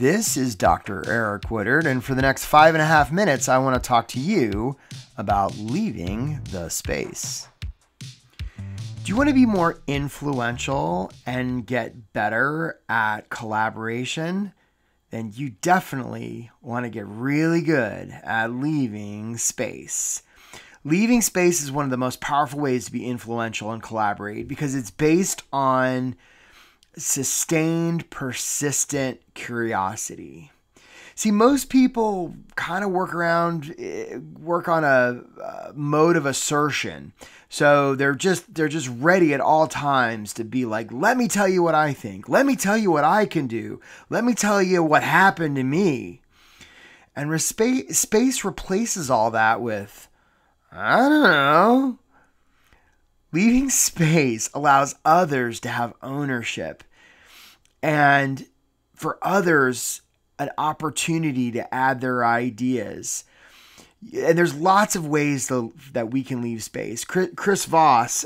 This is Dr. Eric Woodard, and for the next 5.5 minutes, I want to talk to you about leaving the space. Do you want to be more influential and get better at collaboration? Then you definitely want to get really good at leaving space. Leaving space is one of the most powerful ways to be influential and collaborate because it's based on sustained, persistent curiosity. See, most people kind of work on a mode of assertion. So they're just ready at all times to be like, let me tell you what I think. Let me tell you what I can do. Let me tell you what happened to me. And space replaces all that with, I don't know. Leaving space allows others to have ownership and for others an opportunity to add their ideas. And there's lots of ways that we can leave space. Chris Voss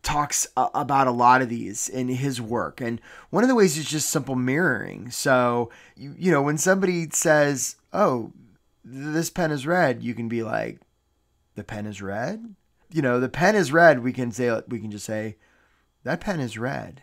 talks about a lot of these in his work. And one of the ways is just simple mirroring. So, when somebody says, oh, this pen is red, you can be like, the pen is red? The pen is red, we can just say, that pen is red.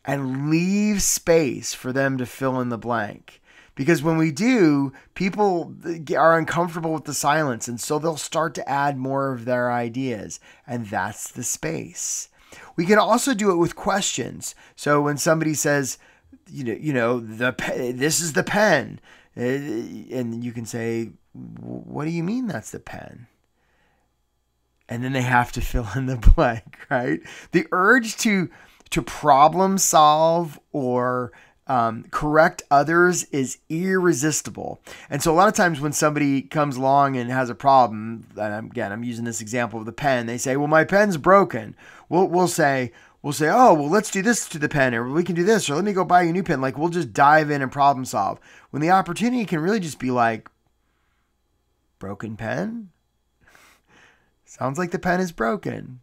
And leave space for them to fill in the blank. Because when we do, people are uncomfortable with the silence, and so they'll start to add more of their ideas, and that's the space. We can also do it with questions. So when somebody says, this is the pen, and you can say, what do you mean that's the pen? And then they have to fill in the blank, right? The urge to problem solve or correct others is irresistible. And so a lot of times when somebody comes along and has a problem, and I'm using this example of the pen, they say, well, my pen's broken. We'll say, oh, well, let's do this to the pen, or we can do this, or let me go buy you a new pen. Like, we'll just dive in and problem solve. When the opportunity can really just be like, broken pen? Sounds like the pen is broken.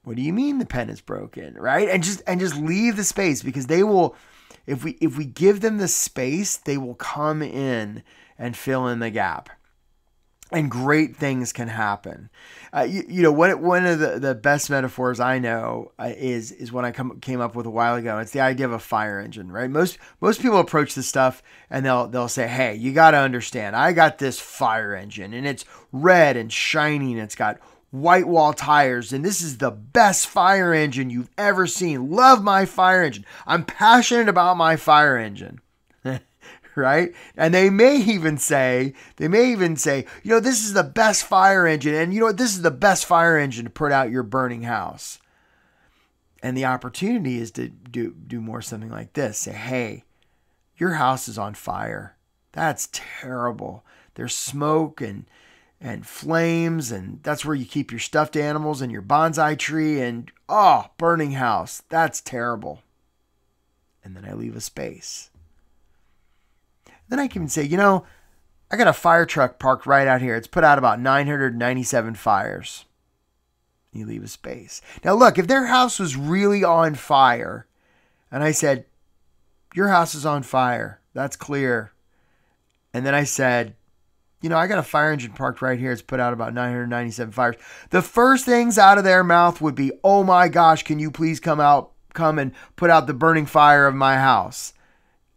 What do you mean the pen is broken, right? And just leave the space, because they will, if we give them the space, they will come in and fill in the gap. And great things can happen. One of the best metaphors I know is one I came up with a while ago. It's the idea of a fire engine, right? Most people approach this stuff and they'll say, hey, you got to understand, I got this fire engine and it's red and shiny and it's got white wall tires, and this is the best fire engine you've ever seen. Love my fire engine. I'm passionate about my fire engine. Right? And they may even say, this is the best fire engine. And this is the best fire engine to put out your burning house. And the opportunity is to do more something like this. Say, hey, your house is on fire. That's terrible. There's smoke and flames, and that's where you keep your stuffed animals and your bonsai tree, and burning house. That's terrible. And then I leave a space. Then I can say, I got a fire truck parked right out here. It's put out about 997 fires. You leave a space. Now look, if their house was really on fire, and I said, your house is on fire, that's clear. And then I said, I got a fire engine parked right here. It's put out about 997 fires. The first things out of their mouth would be, oh my gosh, can you please come and put out the burning fire of my house?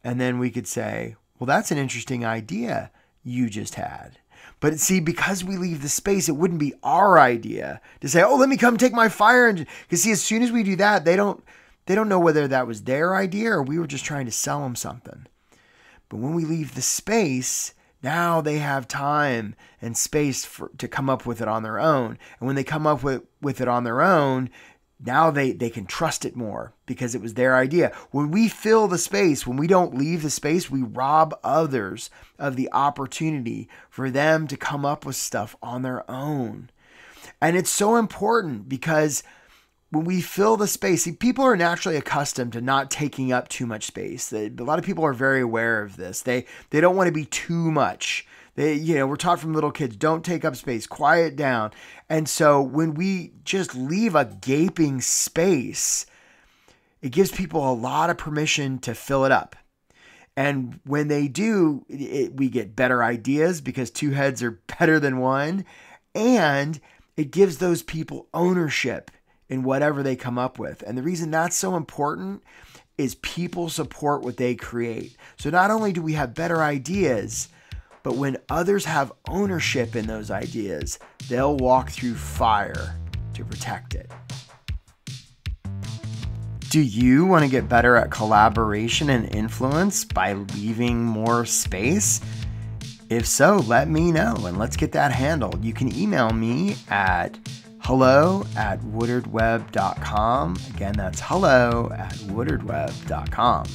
And then we could say, well, that's an interesting idea you just had. But see, because we leave the space, it wouldn't be our idea to say, oh, let me come take my fire engine. Because see, as soon as we do that, they don't know whether that was their idea or we were just trying to sell them something. But when we leave the space, now they have time and space to come up with it on their own. And when they come up with it on their own, now they can trust it more because it was their idea. When we fill the space, when we don't leave the space, we rob others of the opportunity for them to come up with stuff on their own. And it's so important because when we fill the space, see, people are naturally accustomed to not taking up too much space. A lot of people are very aware of this. They don't want to be too much. We're taught from little kids, don't take up space, quiet down. And so when we just leave a gaping space, it gives people a lot of permission to fill it up. And when they do, we get better ideas because two heads are better than one. And it gives those people ownership in whatever they come up with. And the reason that's so important is people support what they create. So not only do we have better ideas, but when others have ownership in those ideas, they'll walk through fire to protect it. Do you want to get better at collaboration and influence by leaving more space? If so, let me know and let's get that handled. You can email me at hello@woodardweb.com. Again, that's hello@woodardweb.com.